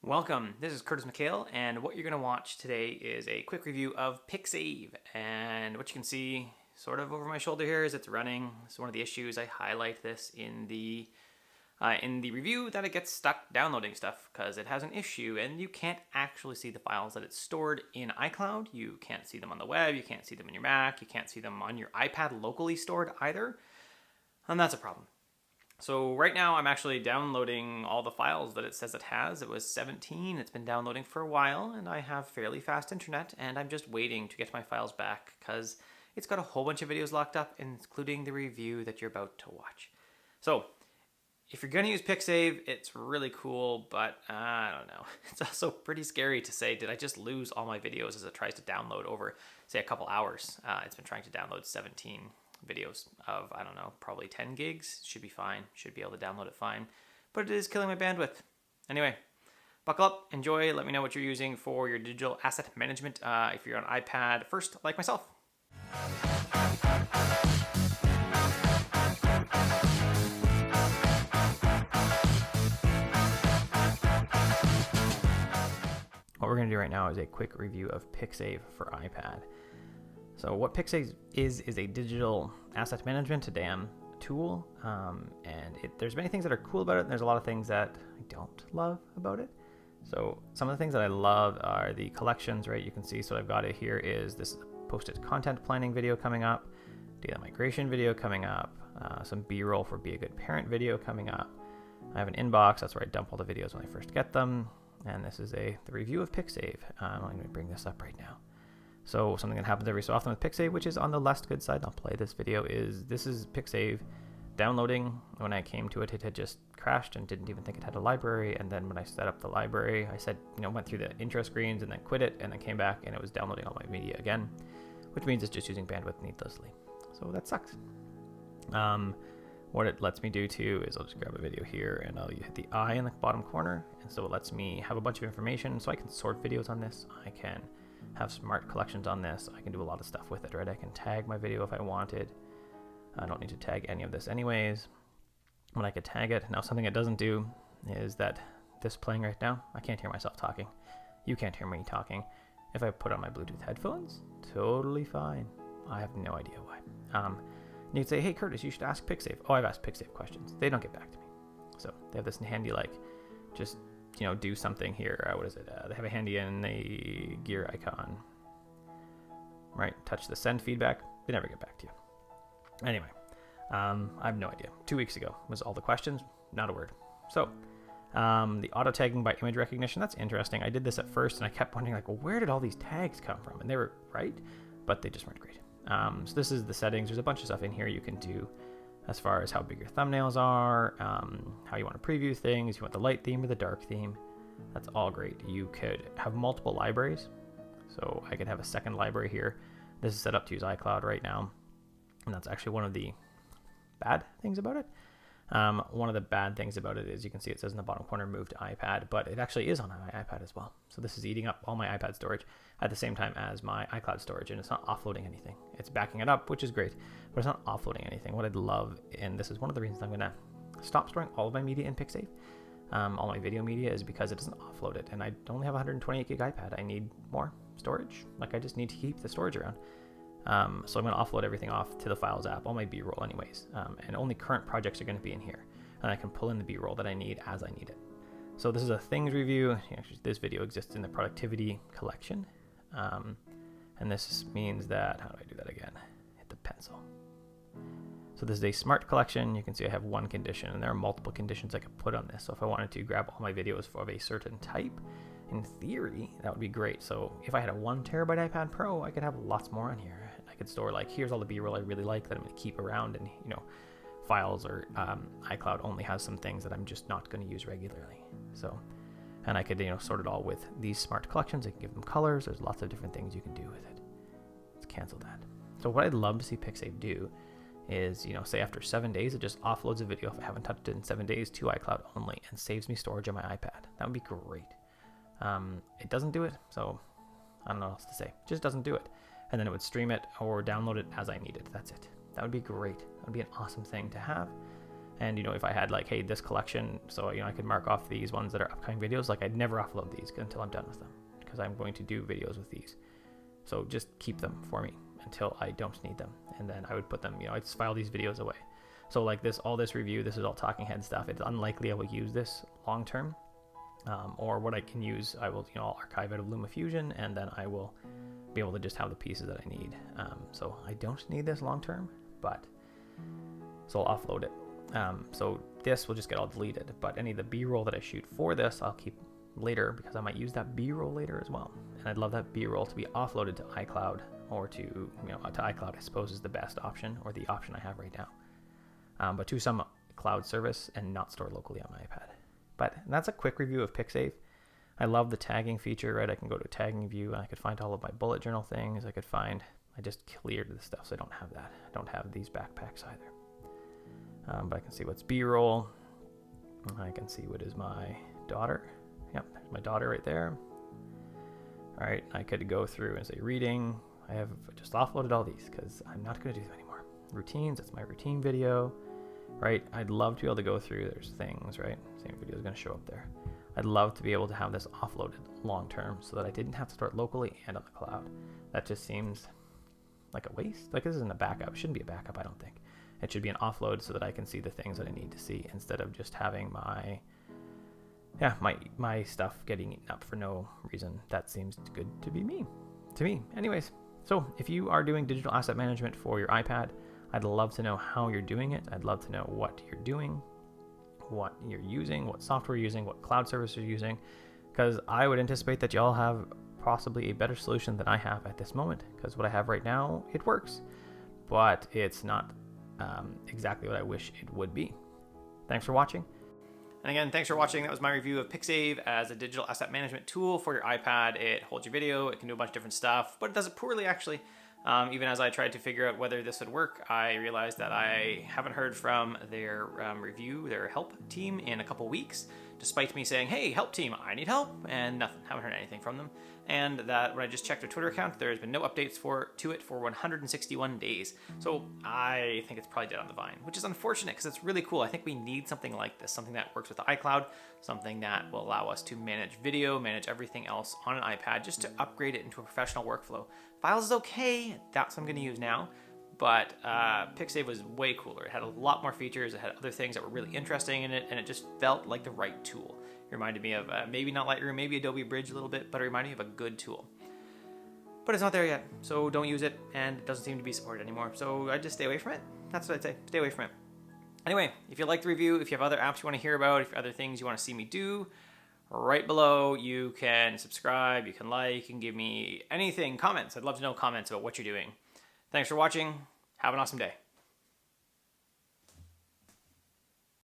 Welcome, this is Curtis McHale, and what you're going to watch today is a quick review of Pixave. And what you can see sort of over my shoulder here is it's running. It's one of the issues. I highlight this in the review that it gets stuck downloading stuff because it has an issue and you can't actually see the files that it's stored in iCloud. You can't see them on the web, you can't see them in your Mac, you can't see them on your iPad locally stored either, and that's a problem. So right now I'm actually downloading all the files that it says it has. It was 17, it's been downloading for a while, and I have fairly fast internet, and I'm just waiting to get my files back because it's got a whole bunch of videos locked up, including the review that you're about to watch. So if you're going to use Pixave, it's really cool, but I don't know. It's also pretty scary to say, did I just lose all my videos as it tries to download over, say, a couple hours? It's been trying to download 17 videos of, I don't know, probably 10 gigs. Should be fine. Should be able to download it fine. But it is killing my bandwidth. Anyway, buckle up, enjoy. Let me know what you're using for your digital asset management. If you're on iPad first, like myself. What we're going to do right now is a quick review of Pixave for iPad. So what Pixave is a digital asset management, a damn tool, and there's many things that are cool about it, and there's a lot of things that I don't love about it. So some of the things that I love are the collections, right? You can see, so I've got it here is this posted content planning video coming up, data migration video coming up, some B-roll for Be a Good Parent video coming up. I have an inbox, that's where I dump all the videos when I first get them, and this is the review of Pixave. I'm going to bring this up right now. So something that happens every so often with Pixave, which is on the less good side, I'll play this video, this is Pixave downloading. When I came to it, it had just crashed and didn't even think it had a library. And then when I set up the library, I said, went through the intro screens and then quit it and then came back and it was downloading all my media again, which means it's just using bandwidth needlessly. So that sucks. What it lets me do too is I'll just grab a video here and I'll hit the eye in the bottom corner. And so it lets me have a bunch of information so I can sort videos on this. I can have smart collections on this. I can do a lot of stuff with it, right? I can tag my video if I wanted. I don't need to tag any of this anyways. When I could tag it. Now something it doesn't do is that this playing right now, I can't hear myself talking. You can't hear me talking. If I put on my Bluetooth headphones, totally fine. I have no idea why. You'd say, hey Curtis, you should ask Pixave. Oh, I've asked Pixave questions. They don't get back to me. So they have this handy, just do something here. What is it? They have a handy in the gear icon. Right, touch the send feedback. They never get back to you. Anyway, I have no idea. 2 weeks ago was all the questions, not a word. So the auto tagging by image recognition, that's interesting. I did this at first and I kept wondering well, where did all these tags come from? And they were right, but they just weren't great. So this is the settings. There's a bunch of stuff in here you can do as far as how big your thumbnails are, how you want to preview things, you want the light theme or the dark theme. That's all great. You could have multiple libraries. So I could have a second library here. This is set up to use iCloud right now. And that's actually one of the bad things about it. One of the bad things about it is you can see it says in the bottom corner, move to iPad, but it actually is on my iPad as well. So this is eating up all my iPad storage at the same time as my iCloud storage, and it's not offloading anything. It's backing it up, which is great, but it's not offloading anything. What I'd love, and this is one of the reasons I'm gonna stop storing all of my media in Pixave, all my video media, is because it doesn't offload it, and I only have a 128 gig iPad. I need more storage. I just need to keep the storage around. So I'm going to offload everything off to the Files app, all my B-roll anyways, and only current projects are going to be in here, and I can pull in the B-roll that I need as I need it. So this is a things review. Actually, this video exists in the productivity collection, and this means that, how do I do that again? Hit the pencil. So this is a smart collection. You can see I have one condition, and there are multiple conditions I could put on this. So if I wanted to grab all my videos of a certain type, in theory, that would be great. So if I had a 1 terabyte iPad Pro, I could have lots more on here. I could store here's all the B-roll I really like that I'm going to keep around, and files, or iCloud only has some things that I'm just not going to use regularly. So, and I could sort it all with these smart collections. I can give them colors. There's lots of different things you can do with it. Let's cancel that. So what I'd love to see Pixave do is, say after 7 days, it just offloads a video if I haven't touched it in 7 days to iCloud only and saves me storage on my iPad. That would be great. It doesn't do it, so I don't know what else to say. It just doesn't do it. And then it would stream it or download it as I need it. That's it. That would be great. That would be an awesome thing to have. And, you know, if I had like, hey, this collection, so, you know, I could mark off these ones that are upcoming videos, like I'd never upload these until I'm done with them, because I'm going to do videos with these. So just keep them for me until I don't need them. And then I would put them, you know, I'd just file these videos away. So like this, all this review, this is all talking head stuff. It's unlikely I will use this long term. Or what I can use, I will, you know, I'll archive out of LumaFusion, and then I will be able to just have the pieces that I need. So I don't need this long term, but so I'll offload it. So this will just get all deleted, but any of the B-roll that I shoot for this, I'll keep later, because I might use that B-roll later as well. And I'd love that B-roll to be offloaded to iCloud, or to, you know, to iCloud, I suppose, is the best option, or the option I have right now. But to some cloud service and not stored locally on my iPad. But that's a quick review of Pixave. I love the tagging feature, right? I can go to tagging view and I could find all of my bullet journal things. I just cleared the stuff, so I don't have that. I don't have these backpacks either. But I can see what's B-roll. I can see what is my daughter. Yep, there's my daughter right there. All right, I could go through and say reading. I have just offloaded all these because I'm not going to do them anymore. Routines, that's my routine video, right? I'd love to be able to go through, there's things, right? Same video is going to show up there. I'd love to be able to have this offloaded long term so that I didn't have to store it locally and on the cloud. That just seems like a waste. Like, this isn't a backup. It shouldn't be a backup, I don't think. It should be an offload so that I can see the things that I need to see, instead of just having my stuff getting eaten up for no reason. That seems good to me. Anyways, so if you are doing digital asset management for your iPad, I'd love to know how you're doing it. I'd love to know what you're doing, what you're using, what software you're using, what cloud service you're using, because I would anticipate that y'all have possibly a better solution than I have at this moment, because what I have right now, it works, but it's not exactly what I wish it would be. Thanks for watching. And again, thanks for watching. That was my review of Pixave as a digital asset management tool for your iPad. It holds your video, it can do a bunch of different stuff, but it does it poorly actually. Even as I tried to figure out whether this would work, I realized that I haven't heard from their their help team in a couple weeks, despite me saying, hey, help team, I need help, and nothing, haven't heard anything from them. And that when I just checked their Twitter account, there's been no updates to it for 161 days. So I think it's probably dead on the vine, which is unfortunate because it's really cool. I think we need something like this, something that works with the iCloud, something that will allow us to manage video, manage everything else on an iPad, just to upgrade it into a professional workflow. Files is okay, that's what I'm gonna use now. But Pixave was way cooler. It had a lot more features, it had other things that were really interesting in it, and it just felt like the right tool. It reminded me of maybe not Lightroom, maybe Adobe Bridge a little bit, but it reminded me of a good tool. But it's not there yet, so don't use it, and it doesn't seem to be supported anymore. So I just stay away from it. That's what I'd say, stay away from it. Anyway, if you like the review, if you have other apps you want to hear about, if you have other things you want to see me do, right below you can subscribe, you can like, you can give me anything, comments. I'd love to know comments about what you're doing. Thanks for watching. Have an awesome day.